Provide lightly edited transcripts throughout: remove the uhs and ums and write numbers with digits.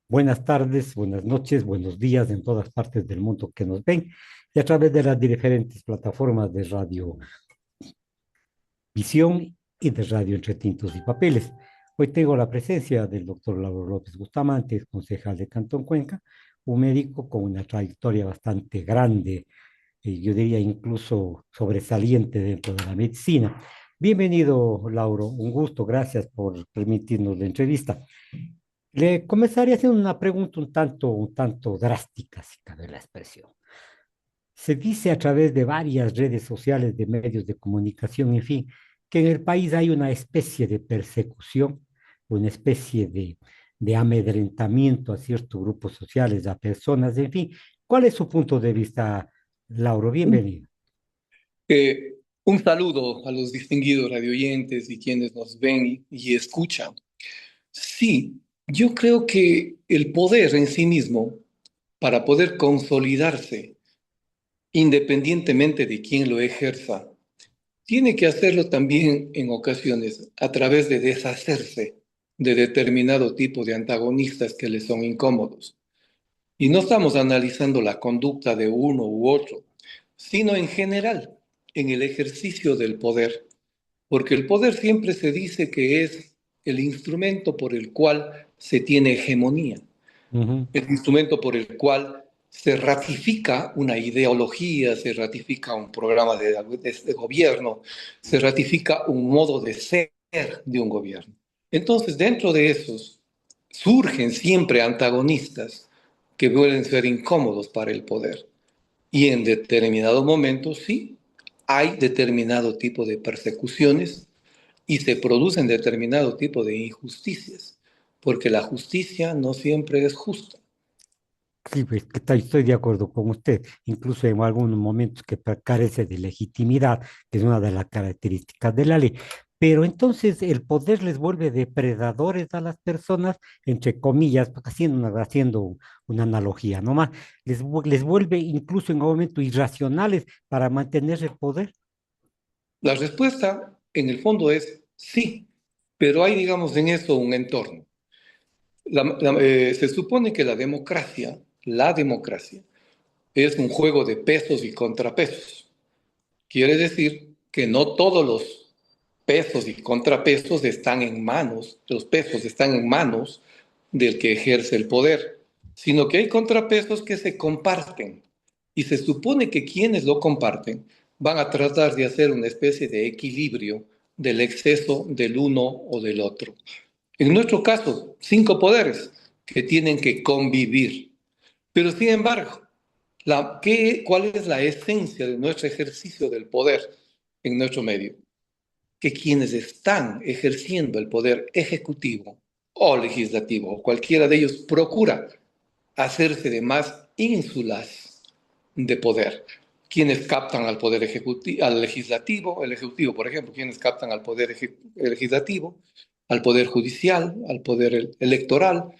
Buenas tardes, buenas noches, buenos días en todas partes del mundo que nos ven y a través de las diferentes plataformas de Radio Visión y de Radio Entre Tintos y Papeles. Hoy tengo la presencia del doctor Lauro López Bustamante, concejal de Cantón Cuenca, un médico con una trayectoria bastante grande, yo diría incluso sobresaliente dentro de la medicina. Bienvenido, Lauro, un gusto, gracias por permitirnos la entrevista. Le comenzaría haciendo una pregunta un tanto drástica, si cabe la expresión. Se dice a través de varias redes sociales, de medios de comunicación, en fin, que en el país hay una especie de persecución, una especie de amedrentamiento a ciertos grupos sociales, a personas, en fin. ¿Cuál es su punto de vista, Lauro? Bienvenido. Un saludo a los distinguidos radioyentes y quienes nos ven y escuchan. Sí, yo creo que el poder en sí mismo, para poder consolidarse, independientemente de quién lo ejerza, tiene que hacerlo también en ocasiones a través de deshacerse de determinado tipo de antagonistas que le son incómodos. Y no estamos analizando la conducta de uno u otro, sino en general, en el ejercicio del poder. Porque el poder siempre se dice que es el instrumento por el cual se tiene hegemonía, Ujú. el instrumento por el cual se ratifica una ideología, se ratifica un programa de gobierno, se ratifica un modo de ser de un gobierno. Entonces, dentro de esos surgen siempre antagonistas que pueden ser incómodos para el poder. Y en determinados momentos, sí, hay determinado tipo de persecuciones y se producen determinado tipo de injusticias, porque la justicia no siempre es justa. Sí, pues, estoy de acuerdo con usted, incluso en algunos momentos que carece de legitimidad, que es una de las características de la ley. Pero entonces el poder les vuelve depredadores a las personas, entre comillas, pues, haciendo una analogía nomás, les vuelve incluso en algún momento irracionales para mantener el poder. La respuesta, en el fondo, es sí, pero hay, digamos, en eso un entorno. Se supone que la democracia, es un juego de pesos y contrapesos. Quiere decir que no todos los pesos y contrapesos están en manos, los pesos están en manos del que ejerce el poder, sino que hay contrapesos que se comparten. Y se supone que quienes lo comparten van a tratar de hacer una especie de equilibrio del exceso del uno o del otro. En nuestro caso, 5 poderes que tienen que convivir. Pero sin embargo, ¿cuál es la esencia de nuestro ejercicio del poder en nuestro medio? Que quienes están ejerciendo el poder ejecutivo o legislativo, o cualquiera de ellos, procura hacerse de más ínsulas de poder. Quienes captan al poder ejecutivo, al legislativo, el ejecutivo, por ejemplo, quienes captan al poder legislativo, al poder judicial, al poder electoral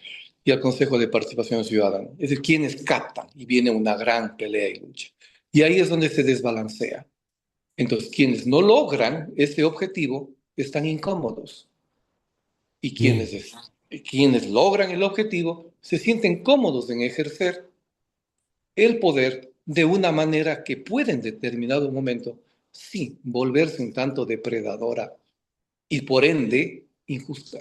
y al Consejo de Participación Ciudadana. Es decir, quienes captan y viene una gran pelea y lucha. Y ahí es donde se desbalancea. Entonces, quienes no logran ese objetivo están incómodos y Bien. quienes logran el objetivo se sienten cómodos en ejercer el poder de una manera que puede en determinado momento, sí, volverse un tanto depredadora y por ende injusta.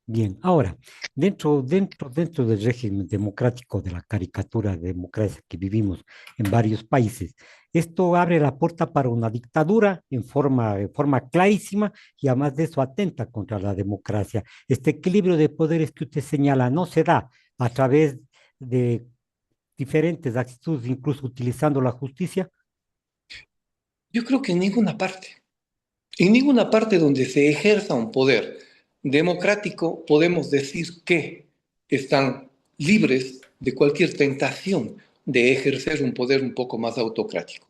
Bien, ahora, dentro del régimen democrático, de la caricatura de democracia que vivimos en varios países, esto abre la puerta para una dictadura en forma clarísima y además de eso atenta contra la democracia. Este equilibrio de poderes que usted señala no se da a través de diferentes actitudes, incluso utilizando la justicia. Yo creo que en ninguna parte donde se ejerza un poder democrático podemos decir que están libres de cualquier tentación de ejercer un poder un poco más autocrático.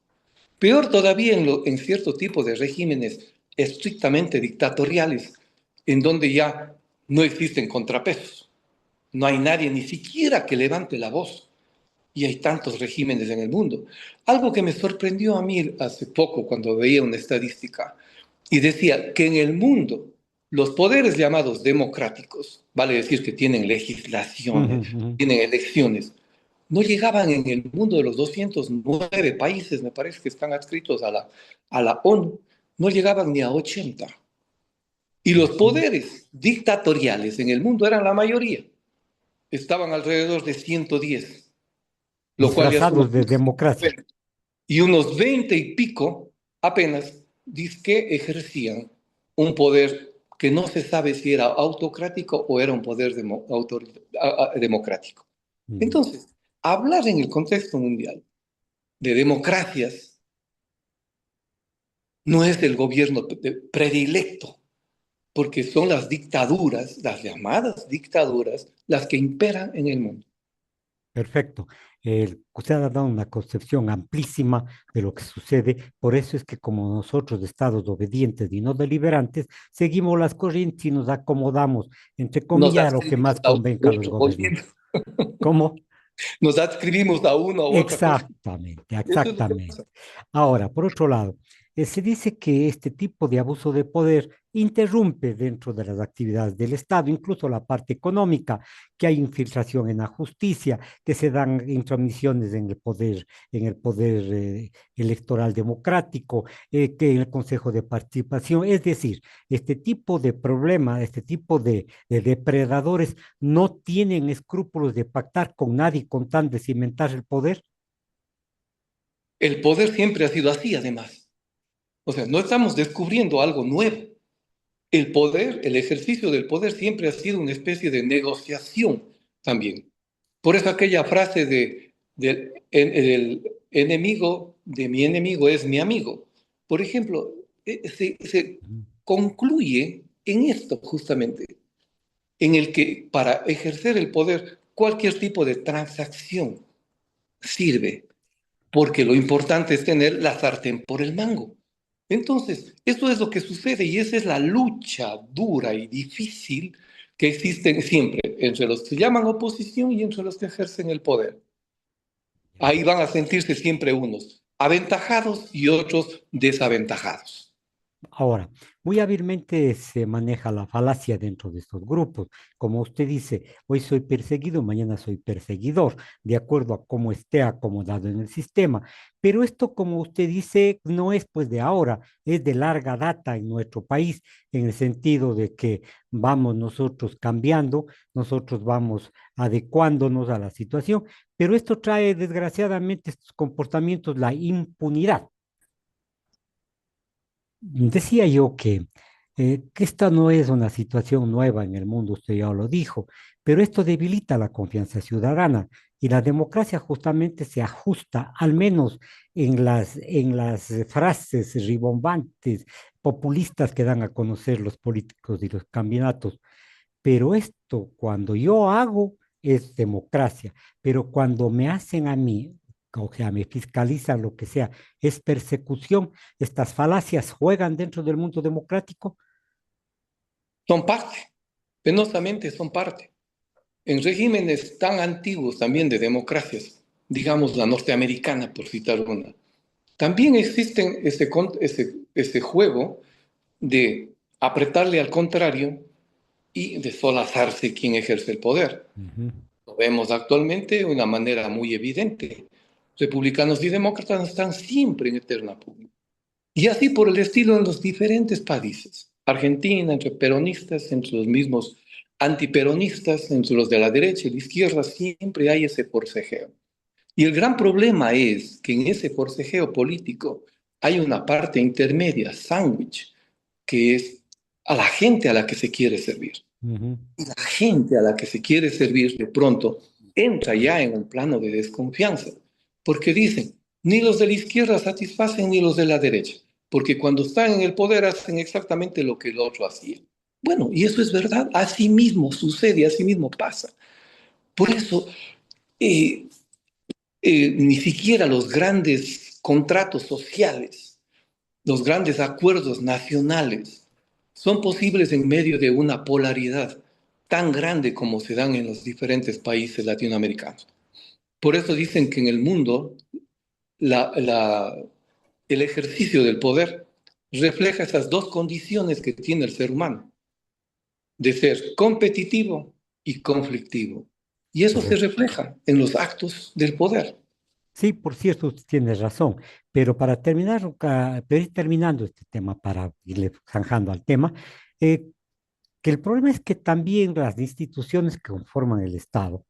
Peor todavía en cierto tipo de regímenes estrictamente dictatoriales, en donde ya no existen contrapesos. No hay nadie ni siquiera que levante la voz. Y hay tantos regímenes en el mundo. Algo que me sorprendió a mí hace poco cuando veía una estadística y decía que en el mundo Los poderes llamados democráticos, vale decir que tienen Ujú, legislaciones, ujú. tienen elecciones, no llegaban en el mundo de los 209 países, me parece que están adscritos a la ONU, no llegaban ni a 80. Y los Ujú. poderes dictatoriales en el mundo eran la mayoría, estaban alrededor de 110, lo cual ya son Disfrazados de democracia. y unos 20 y pico apenas que ejercían un poder que no se sabe si era autocrático o era un poder democrático. Mm. Entonces, hablar en el contexto mundial de democracias no es el gobierno predilecto, porque son las dictaduras, las llamadas dictaduras, las que imperan en el mundo. Perfecto. Usted ha dado una concepción amplísima de lo que sucede. Por eso es que como nosotros, estados obedientes y no deliberantes, seguimos las corrientes y nos acomodamos, entre Nos comillas, a lo que adscribimos más a uno convenga u a los otro gobernantes. gobierno, ¿Cómo? nos adscribimos a una u otra cosa. Exactamente, Eso es lo que exactamente. pasa. Ahora, por otro lado, se dice que este tipo de abuso de poder interrumpe dentro de las actividades del Estado, incluso la parte económica, que hay infiltración en la justicia, que se dan intromisiones en el poder electoral democrático, que en el Consejo de Participación. Es decir, este tipo de problemas, este tipo de depredadores no tienen escrúpulos de pactar con nadie con tal de cimentar el poder. El poder siempre ha sido así, además. O sea, no estamos descubriendo algo nuevo. El poder, el ejercicio del poder siempre ha sido una especie de negociación también. Por eso aquella frase el enemigo de mi enemigo es mi amigo. Por ejemplo, se concluye en esto justamente, en el que para ejercer el poder cualquier tipo de transacción sirve, porque lo importante es tener la sartén por el mango. Entonces, eso es lo que sucede y esa es la lucha dura y difícil que existe siempre entre los que llaman oposición y entre los que ejercen el poder. Ahí van a sentirse siempre unos aventajados y otros desaventajados. Ahora, muy hábilmente se maneja la falacia dentro de estos grupos. Como usted dice, hoy soy perseguido, mañana soy perseguidor, de acuerdo a cómo esté acomodado en el sistema. Pero esto, como usted dice, no es pues de ahora, es de larga data en nuestro país, en el sentido de que vamos nosotros cambiando, nosotros vamos adecuándonos a la situación, pero esto trae desgraciadamente estos comportamientos, la impunidad. Decía yo que esta no es una situación nueva en el mundo, usted ya lo dijo, pero esto debilita la confianza ciudadana y la democracia justamente se ajusta, al menos en las frases ribombantes, populistas que dan a conocer los políticos y los candidatos. Pero esto, cuando yo hago, es democracia. Pero cuando me hacen a mí, o sea, me fiscalizan lo que sea, es persecución. Estas falacias juegan dentro del mundo democrático. Son parte, penosamente son parte. En regímenes tan antiguos también de democracias, digamos la norteamericana, por citar una, también existen ese juego de apretarle al contrario y de solazarse quien ejerce el poder. Ujú. Lo vemos actualmente de una manera muy evidente. Republicanos y demócratas están siempre en eterna pugna. Y así por el estilo en los diferentes países. Argentina, entre peronistas, entre los mismos antiperonistas, entre los de la derecha y la izquierda, siempre hay ese forcejeo. Y el gran problema es que en ese forcejeo político hay una parte intermedia, sándwich, que es a la gente a la que se quiere servir. Ujú. Y la gente a la que se quiere servir de pronto entra ya en un plano de desconfianza, porque dicen, ni los de la izquierda satisfacen ni los de la derecha, porque cuando están en el poder hacen exactamente lo que el otro hacía. Bueno, y eso es verdad, así mismo sucede, así mismo pasa. Por eso, eh, ni siquiera los grandes contratos sociales, los grandes acuerdos nacionales son posibles en medio de una polaridad tan grande como se dan en los diferentes países latinoamericanos. Por eso dicen que en el mundo la, la, el ejercicio del poder refleja esas dos condiciones que tiene el ser humano. de ser competitivo y conflictivo. Y eso se Correcto. refleja en los actos del poder. Sí, por cierto, usted tiene razón, pero para terminar, para ir terminando este tema, para irle zanjando al tema, eh, que el problema es que también las instituciones que conforman el Estado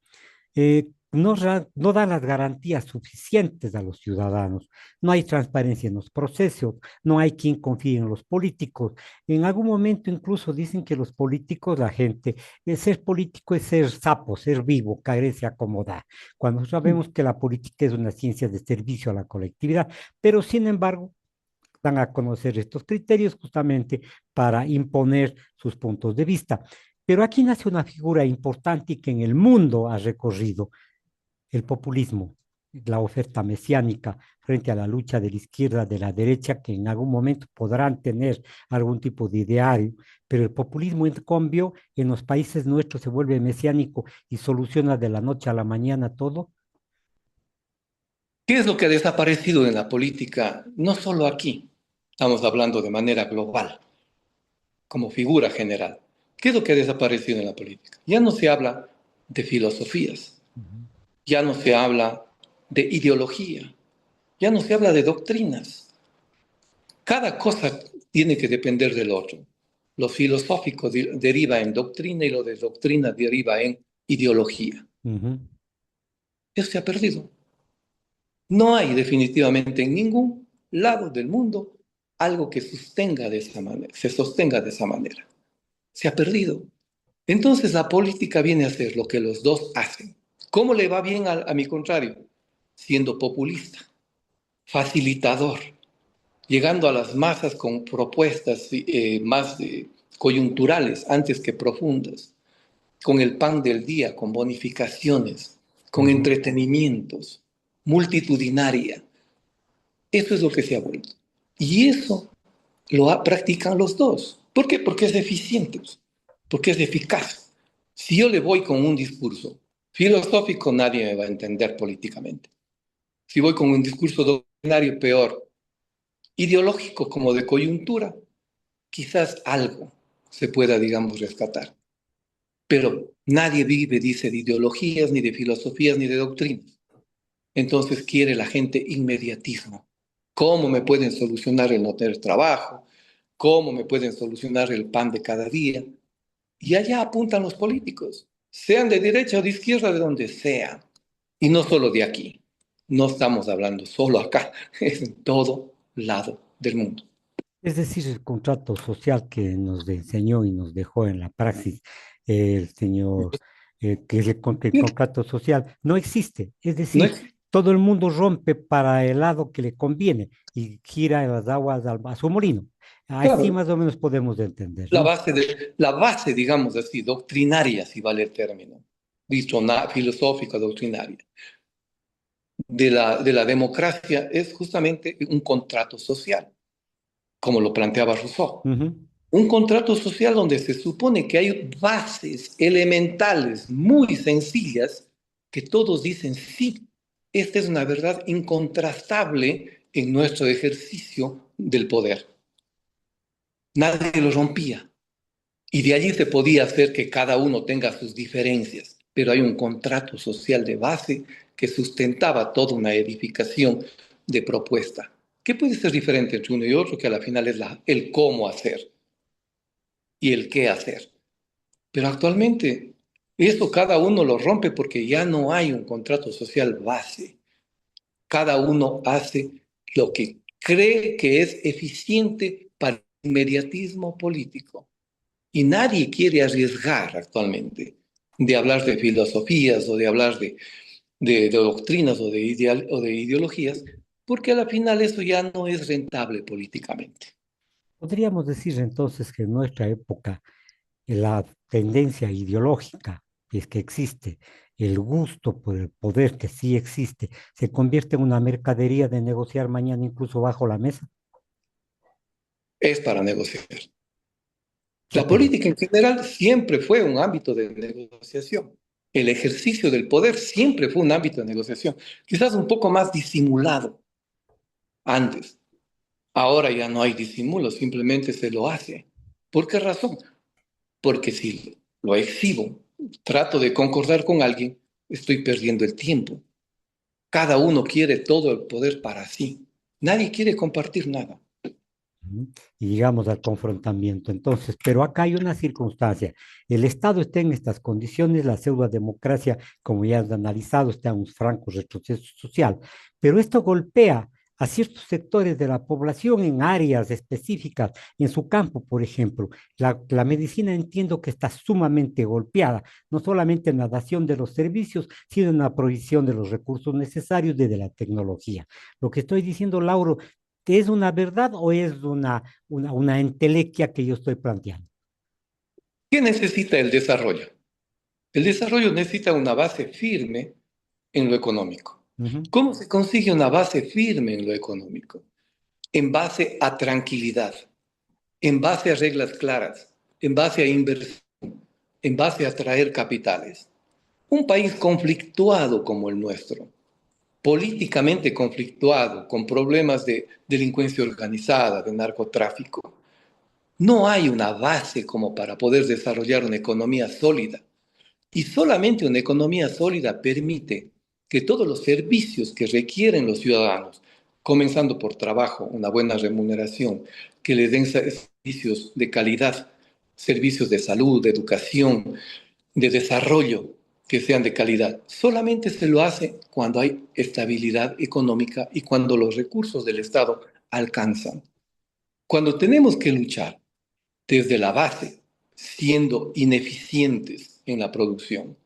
no dan las garantías suficientes a los ciudadanos. No hay transparencia en los procesos, no hay quien confíe en los políticos. En algún momento incluso dicen que los políticos, la gente, ser político es ser sapo, ser vivo, caerse acomodar, cuando sabemos que la política es una ciencia de servicio a la colectividad, pero sin embargo dan a conocer estos criterios justamente para imponer sus puntos de vista. Pero aquí nace una figura importante y que en el mundo ha recorrido el populismo, la oferta mesiánica frente a la lucha de la izquierda, de la derecha, que en algún momento podrán tener algún tipo de ideario, pero el populismo, en cambio, en los países nuestros se vuelve mesiánico y soluciona de la noche a la mañana todo. ¿Qué es lo que ha desaparecido en la política? No solo aquí, estamos hablando de manera global, como figura general. ¿Qué es lo que ha desaparecido en la política? Ya no se habla de filosofías, Ujú. ya no se habla de ideología, ya no se habla de doctrinas. Cada cosa tiene que depender del otro. Lo filosófico deriva en doctrina y lo de doctrina deriva en ideología. Ujú. Eso se ha perdido. No hay definitivamente en ningún lado del mundo algo que sostenga de esa manera, se sostenga de esa manera. Se ha perdido. Entonces la política viene a ser lo que los dos hacen. ¿Cómo le va bien a mi contrario? Siendo populista, facilitador, llegando a las masas con propuestas más coyunturales antes que profundas, con el pan del día, con bonificaciones, con Ujú. entretenimientos, multitudinaria. Eso es lo que se ha vuelto. Y eso practican los dos. ¿Por qué? Porque es eficiente, porque es eficaz. Si yo le voy con un discurso filosófico, nadie me va a entender políticamente. Si voy con un discurso doctrinario, peor. Ideológico como de coyuntura, quizás algo se pueda, digamos, rescatar. Pero nadie vive, dice, de ideologías, ni de filosofías, ni de doctrinas. Entonces quiere la gente inmediatismo. ¿Cómo me pueden solucionar el no tener trabajo? ¿Cómo me pueden solucionar el pan de cada día? Y allá apuntan los políticos, sean de derecha o de izquierda, de donde sea. Y no solo de aquí. No estamos hablando solo acá, es en todo lado del mundo. Es decir, el contrato social que nos enseñó y nos dejó en la praxis el señor, que es el contrato social, no existe. Es No decir, es, todo el mundo rompe para el lado que le conviene y gira las aguas a su molino. Así claro, más o menos podemos entender, ¿no? la base, digamos así, doctrinaria, si vale el término, visto filosófica, doctrinaria, de la democracia es justamente un contrato social, como lo planteaba Rousseau. Ujú. Un contrato social donde se supone que hay bases elementales muy sencillas que todos dicen sí, esta es una verdad incontrastable en nuestro ejercicio del poder. Nadie lo rompía. Y de allí se podía hacer que cada uno tenga sus diferencias, pero hay un contrato social de base que sustentaba toda una edificación de propuesta. ¿Qué puede ser diferente entre uno y otro? Que a la final es el cómo hacer y el qué hacer. Pero actualmente eso cada uno lo rompe porque ya no hay un contrato social base. Cada uno hace lo que cree que es eficiente para el inmediatismo político. Y nadie quiere arriesgar actualmente de hablar de filosofías o de hablar de doctrinas o o de ideologías, porque a la final eso ya no es rentable políticamente. Podríamos decir entonces que en nuestra época la tendencia ideológica que es que existe, el gusto por el poder que sí existe, se convierte en una mercadería de negociar mañana incluso bajo la mesa. Es para negociar. Qué La terrible. política en general siempre fue un ámbito de negociación. El ejercicio del poder siempre fue un ámbito de negociación, quizás un poco más disimulado antes. Ahora ya no hay disimulo, simplemente se lo hace. ¿Por qué razón? porque si lo exhibo, trato de concordar con alguien, estoy perdiendo el tiempo. Cada uno quiere todo el poder para sí. Nadie quiere compartir nada. Ujú. Y llegamos al confrontamiento. Entonces, pero acá hay una circunstancia. El Estado está en estas condiciones, la pseudodemocracia, como ya has analizado, está en un franco retroceso social, pero esto golpea a ciertos sectores de la población en áreas específicas, en su campo, por ejemplo. La medicina entiendo que está sumamente golpeada, no solamente en la dación de los servicios, sino en la provisión de los recursos necesarios desde la tecnología. Lo que estoy diciendo, Lauro, ¿es una verdad o es una entelequia que yo estoy planteando? ¿Qué necesita el desarrollo? El desarrollo necesita una base firme en lo económico. Ujú. ¿Cómo se consigue una base firme en lo económico? En base a tranquilidad, en base a reglas claras, en base a inversión, en base a traer capitales. Un país conflictuado como el nuestro, políticamente conflictuado, con problemas de delincuencia organizada, de narcotráfico, no hay una base como para poder desarrollar una economía sólida. Y solamente una economía sólida permite que todos los servicios que requieren los ciudadanos, comenzando por trabajo, una buena remuneración, que les den servicios de calidad, servicios de salud, de educación, de desarrollo, que sean de calidad. Solamente se lo hace cuando hay estabilidad económica y cuando los recursos del Estado alcanzan. Cuando tenemos que luchar desde la base, siendo ineficientes en la producción,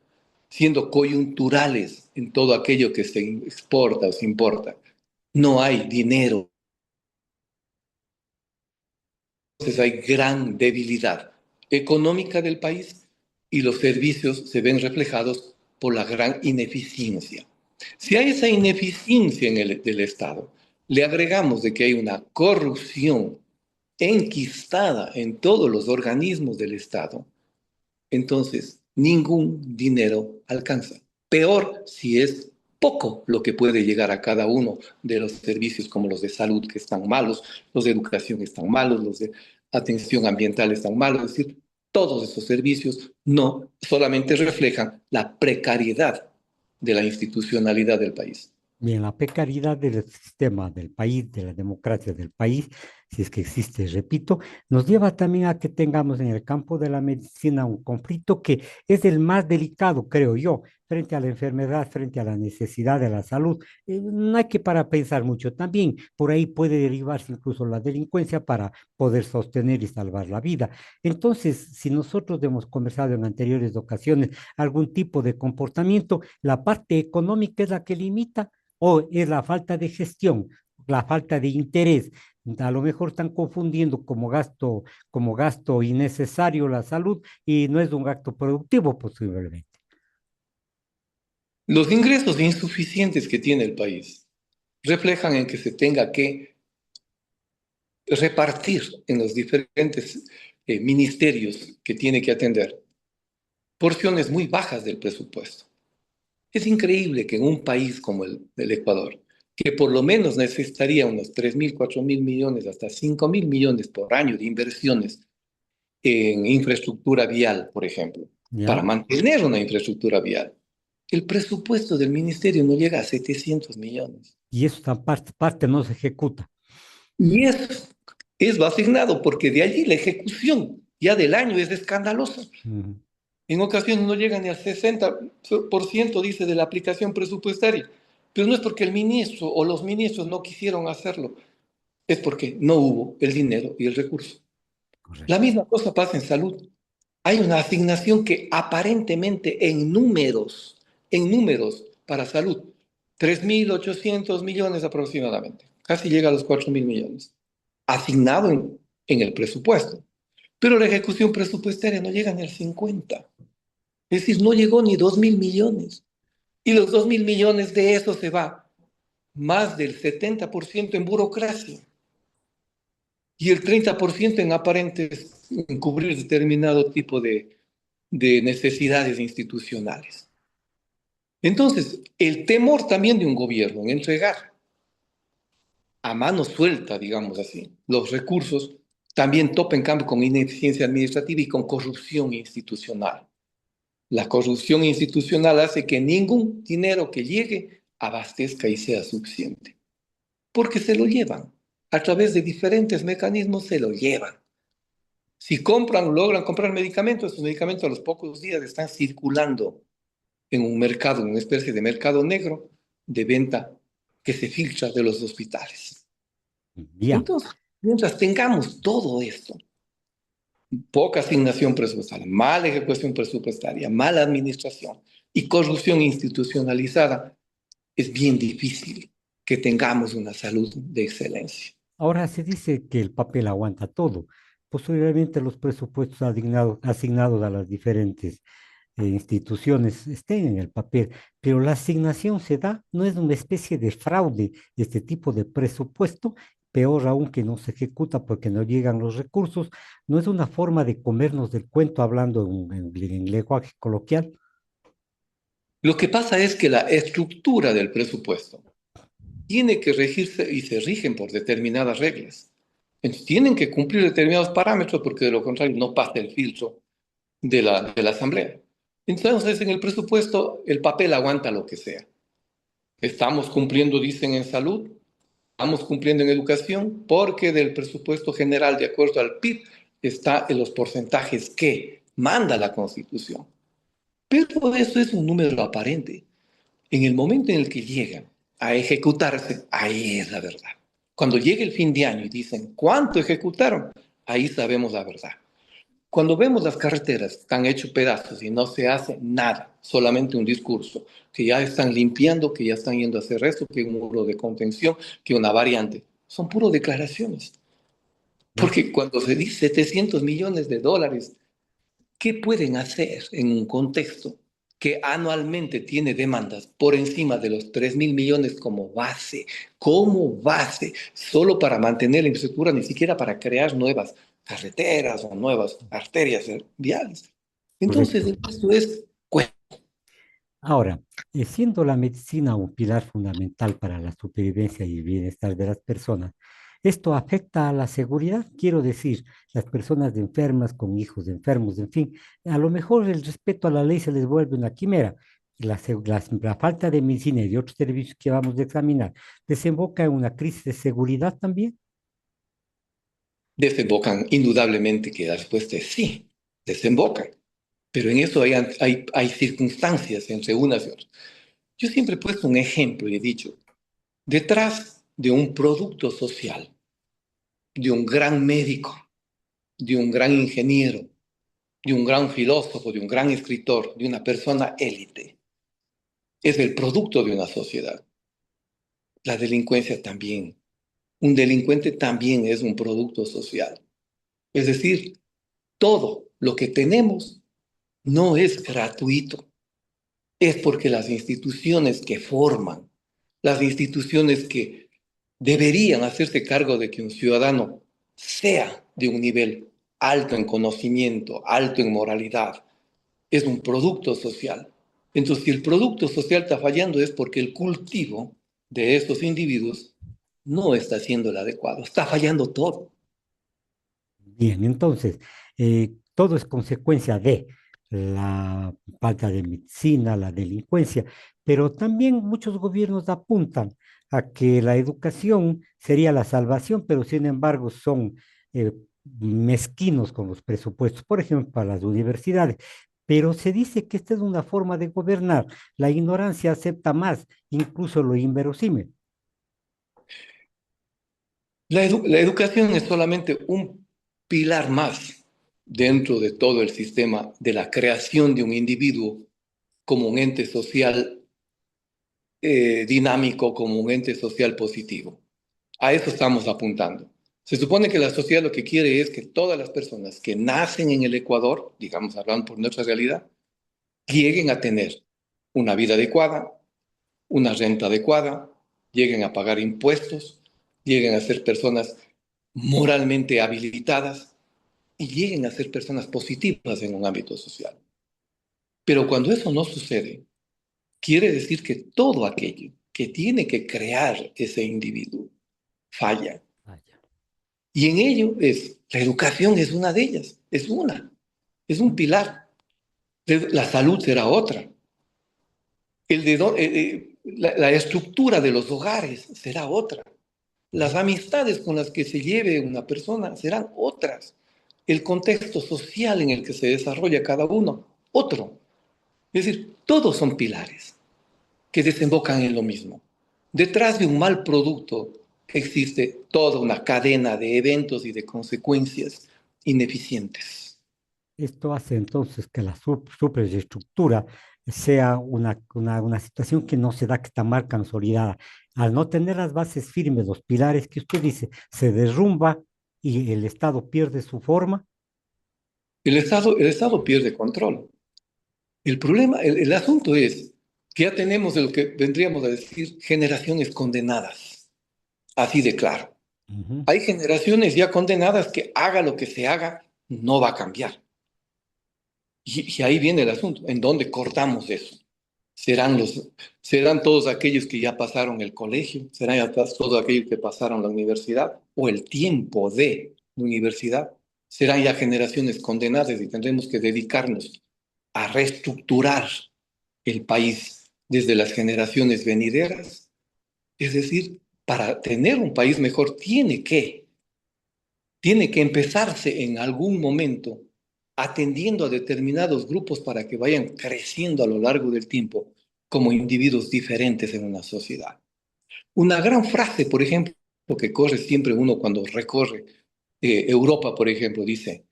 siendo coyunturales en todo aquello que se exporta o se importa. No hay dinero, entonces hay gran debilidad económica del país y los servicios se ven reflejados por la gran ineficiencia. Si a esa ineficiencia del Estado le agregamos de que hay una corrupción enquistada en todos los organismos del Estado, entonces ningún dinero alcanza. Peor si es poco lo que puede llegar a cada uno de los servicios como los de salud que están malos, los de educación están malos, los de atención ambiental están malos, es decir, todos esos servicios no solamente reflejan la precariedad de la institucionalidad del país. Bien, la precariedad del sistema del país, de la democracia del país, si es que existe, repito, nos lleva también a que tengamos en el campo de la medicina un conflicto que es el más delicado, creo yo, frente a la enfermedad, frente a la necesidad de la salud. No hay que para pensar mucho. También por ahí puede derivarse incluso la delincuencia para poder sostener y salvar la vida. Entonces, si nosotros hemos conversado en anteriores ocasiones algún tipo de comportamiento, la parte económica es la que limita o es la falta de gestión, la falta de interés. A lo mejor están confundiendo como gasto innecesario la salud y no es un gasto productivo posiblemente. Los ingresos insuficientes que tiene el país reflejan en que se tenga que repartir en los diferentes ministerios que tiene que atender porciones muy bajas del presupuesto. Es increíble que en un país como el Ecuador, que por lo menos necesitaría unos 3.000, 4.000 millones, hasta 5.000 millones por año de inversiones en infraestructura vial, por ejemplo, para ¿Ya? mantener una infraestructura vial, el presupuesto del ministerio no llega a 700 millones. Y eso parte no se ejecuta. Y eso es lo asignado, porque de allí la ejecución ya del año es escandalosa. Ujú. En ocasiones no llega ni al 60%, dice, de la aplicación presupuestaria. Pero no es porque el ministro o los ministros no quisieron hacerlo, es porque no hubo el dinero y el recurso. La Correcto. misma cosa pasa en salud. Hay una asignación que aparentemente en números para salud, 3.800 millones aproximadamente, casi llega a los 4.000 millones, asignado en el presupuesto. Pero la ejecución presupuestaria no llega ni al 50. Es decir, no llegó ni 2.000 millones. Y los 2.000 millones de eso se va más del 70% en burocracia y el 30% en aparentes, en cubrir determinado tipo de necesidades institucionales. Entonces, el temor también de un gobierno en entregar a mano suelta, digamos así, los recursos, También topa, en cambio, con ineficiencia administrativa y con corrupción institucional. La corrupción institucional hace que ningún dinero que llegue abastezca y sea suficiente, porque se lo llevan. A través de diferentes mecanismos se lo llevan. Si logran comprar medicamentos, esos medicamentos a los pocos días están circulando en un mercado, en una especie de mercado negro de venta que se filtra de los hospitales. Ya. Entonces, mientras tengamos todo esto, poca asignación presupuestaria, mala ejecución presupuestaria, mala administración y corrupción institucionalizada, es bien difícil que tengamos una salud de excelencia. Ahora se dice que el papel aguanta todo. Posiblemente los presupuestos asignados a las diferentes instituciones estén en el papel, pero la asignación se da, no es una especie de fraude este tipo de presupuesto, peor aún que no se ejecuta porque no llegan los recursos, no es una forma de comernos del cuento hablando en lenguaje coloquial. Lo que pasa es que la estructura del presupuesto tiene que regirse y se rigen por determinadas reglas. Entonces, tienen que cumplir determinados parámetros porque de lo contrario no pasa el filtro de la Asamblea. Entonces, en el presupuesto, el papel aguanta lo que sea. Estamos cumpliendo, dicen, en salud, estamos cumpliendo en educación, porque del presupuesto general, de acuerdo al PIB, está en los porcentajes que manda la Constitución. Pero eso es un número aparente. En el momento en el que llega a ejecutarse, ahí es la verdad. Cuando llegue el fin de año y dicen cuánto ejecutaron, ahí sabemos la verdad. Cuando vemos las carreteras que están hechas pedazos y no se hace nada, solamente un discurso, que ya están limpiando, que ya están yendo a hacer esto, que un muro de contención, que una variante, son puras declaraciones. ¿Ya? Porque cuando se dice 700 millones de dólares, ¿qué pueden hacer en un contexto que anualmente tiene demandas por encima de los 3.000 millones como base, solo para mantener la infraestructura, ni siquiera para crear nuevas carreteras o nuevas arterias viales? Entonces, Correcto. esto es Ahora, siendo la medicina un pilar fundamental para la supervivencia y el bienestar de las personas, ¿esto afecta a la seguridad? Quiero decir, las personas enfermas con hijos enfermos, en fin, a lo mejor el respeto a la ley se les vuelve una quimera. Y la falta de medicina y de otros servicios que vamos a examinar desemboca en una crisis de seguridad también. desembocan indudablemente que la respuesta es sí, desembocan. Pero en eso hay circunstancias entre unas y otras. Yo siempre he puesto un ejemplo y he dicho, detrás de un producto social, de un gran médico, de un gran ingeniero, de un gran filósofo, de un gran escritor, de una persona élite, es el producto de una sociedad. La delincuencia también. Un delincuente también es un producto social. Es decir, todo lo que tenemos no es gratuito. Es porque las instituciones que forman, las instituciones que deberían hacerse cargo de que un ciudadano sea de un nivel alto en conocimiento, alto en moralidad, es un producto social. Entonces, si el producto social está fallando es porque el cultivo de estos individuos no está siendo el adecuado, está fallando todo. Bien, entonces, todo es consecuencia de la falta de medicina, la delincuencia, pero también muchos gobiernos apuntan a que la educación sería la salvación, pero sin embargo son eh, mezquinos con los presupuestos, por ejemplo, para las universidades. Pero se dice que esta es una forma de gobernar. La ignorancia acepta más, incluso lo inverosímil. La educación es solamente un pilar más dentro de todo el sistema de la creación de un individuo como un ente social dinámico, como un ente social positivo. A eso estamos apuntando. Se supone que la sociedad lo que quiere es que todas las personas que nacen en el Ecuador, digamos, hablando por nuestra realidad, lleguen a tener una vida adecuada, una renta adecuada, lleguen a pagar impuestos, lleguen a ser personas moralmente habilitadas y lleguen a ser personas positivas en un ámbito social. Pero cuando eso no sucede, quiere decir que todo aquello que tiene que crear ese individuo falla. Vaya. Y en ello es La educación es una de ellas, es un pilar. La salud será otra. La estructura de los hogares será otra. Las amistades con las que se lleve una persona serán otras. El contexto social en el que se desarrolla cada uno, otro. Es decir, todos son pilares que desembocan en lo mismo. Detrás de un mal producto existe toda una cadena de eventos y de consecuencias ineficientes. Esto hace entonces que la superestructura sea una situación que no se da, que está mal consolidada. Al no tener las bases firmes, los pilares que usted dice, se derrumba y el Estado pierde su forma. El Estado pierde control. El problema, el asunto es que ya tenemos de lo que vendríamos a decir generaciones condenadas, así de claro. Ujú. Hay generaciones ya condenadas que haga lo que se haga, no va a cambiar. Y ahí viene el asunto, ¿en dónde cortamos eso? ¿Serán, serán todos aquellos que ya pasaron el colegio? ¿Serán ya todos aquellos que pasaron la universidad? ¿O el tiempo de la universidad? ¿Serán ya generaciones condenadas y tendremos que dedicarnos a reestructurar el país desde las generaciones venideras? Es decir, para tener un país mejor tiene que empezarse en algún momento atendiendo a determinados grupos para que vayan creciendo a lo largo del tiempo como individuos diferentes en una sociedad. Una gran frase, por ejemplo, que corre siempre uno cuando recorre Europa, por ejemplo, dice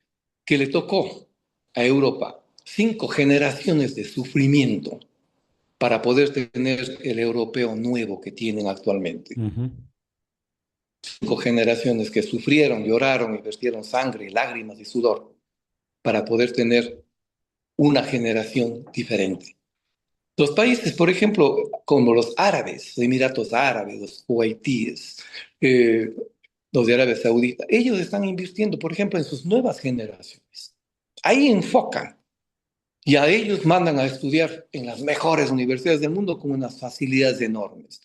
que le tocó a Europa 5 generaciones de sufrimiento para poder tener el europeo nuevo que tienen actualmente. Ujú. 5 generaciones que sufrieron, lloraron y vertieron sangre, lágrimas y sudor para poder tener una generación diferente. Los países, por ejemplo, como los árabes, los Emiratos Árabes, los kuwaitíes, eh, los de Arabia Saudita, ellos están invirtiendo, por ejemplo, en sus nuevas generaciones. Ahí enfocan y a ellos mandan a estudiar en las mejores universidades del mundo con unas facilidades enormes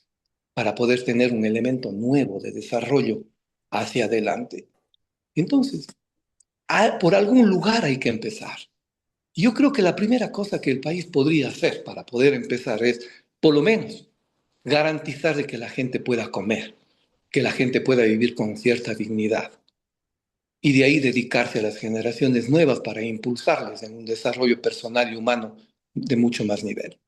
para poder tener un elemento nuevo de desarrollo hacia adelante. Entonces, por algún lugar hay que empezar. Yo creo que la primera cosa que el país podría hacer para poder empezar es, por lo menos, garantizar de que la gente pueda comer, que la gente pueda vivir con cierta dignidad y de ahí dedicarse a las generaciones nuevas para impulsarles en un desarrollo personal y humano de mucho más nivel.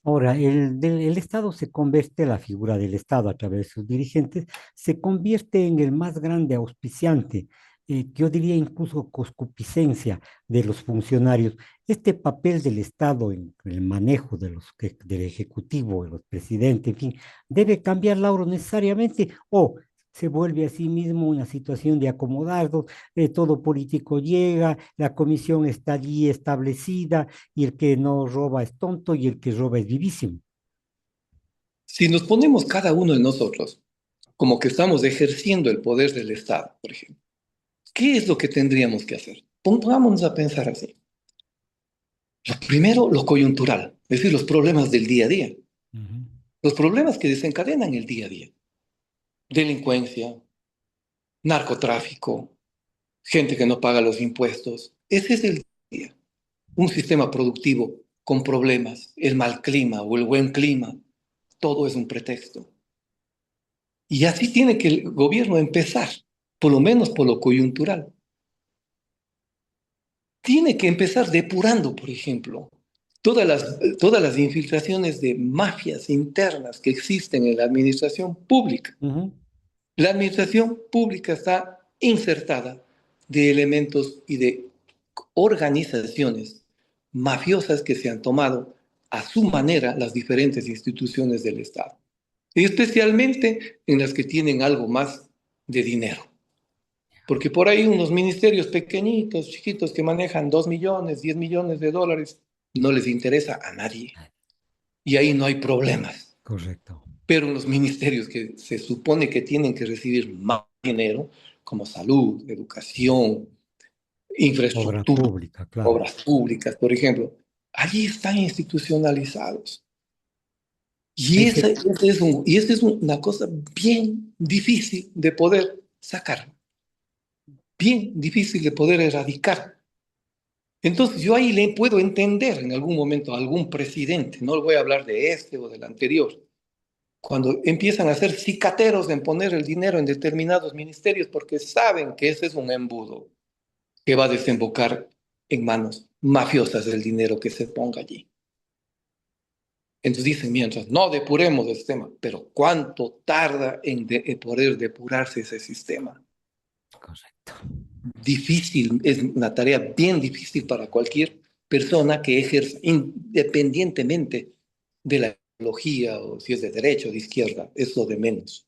Ahora, el Estado se convierte, la figura del Estado a través de sus dirigentes, se convierte en el más grande auspiciante, yo diría incluso coscupiscencia de los funcionarios. Este papel del Estado en el manejo del Ejecutivo, de los presidentes, en fin, debe cambiar, Lauro, necesariamente, o se vuelve a sí mismo una situación de acomodarlos, todo político llega, la comisión está allí establecida y el que no roba es tonto y el que roba es vivísimo. Si nos ponemos cada uno de nosotros como que estamos ejerciendo el poder del Estado, por ejemplo, ¿qué es lo que tendríamos que hacer? Pongámonos a pensar así. Lo primero, lo coyuntural, es decir, los problemas del día a día, Ujú. los problemas que desencadenan el día a día. Delincuencia, narcotráfico, gente que no paga los impuestos. Ese es el día. Un sistema productivo con problemas, el mal clima o el buen clima, todo es un pretexto. Y así tiene que el gobierno empezar, por lo menos por lo coyuntural. Tiene que empezar depurando, por ejemplo, todas las infiltraciones de mafias internas que existen en la administración pública. Ujú. La administración pública está insertada de elementos y de organizaciones mafiosas que se han tomado a su manera las diferentes instituciones del Estado, y especialmente en las que tienen algo más de dinero. Porque por ahí unos ministerios pequeñitos, chiquitos, que manejan 2 millones, 10 millones de dólares, no les interesa a nadie. Y ahí no hay problemas. Correcto. Pero los ministerios que se supone que tienen que recibir más dinero, como salud, educación, Obra infraestructura, pública, claro. obras públicas, por ejemplo, allí están institucionalizados. Y Ese, esa es una cosa bien difícil de poder sacar. bien difícil de poder erradicar. Entonces yo ahí le puedo entender en algún momento a algún presidente, no le voy a hablar de este o del anterior, cuando empiezan a ser cicateros en poner el dinero en determinados ministerios porque saben que ese es un embudo que va a desembocar en manos mafiosas el dinero que se ponga allí. Entonces dicen, mientras no depuremos el sistema, pero ¿cuánto tarda en poder depurarse ese sistema? Correcto. Difícil, es una tarea bien difícil para cualquier persona que ejerza independientemente de la ideología o si es de derecha o de izquierda, es lo de menos.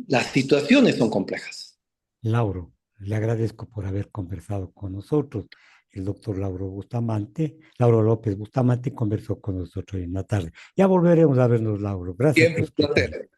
Las situaciones son complejas. Lauro, le agradezco por haber conversado con nosotros. El doctor Lauro López Bustamante conversó con nosotros hoy en la tarde. Ya volveremos a vernos, Lauro. Gracias por Siempre un explicarnos. placer.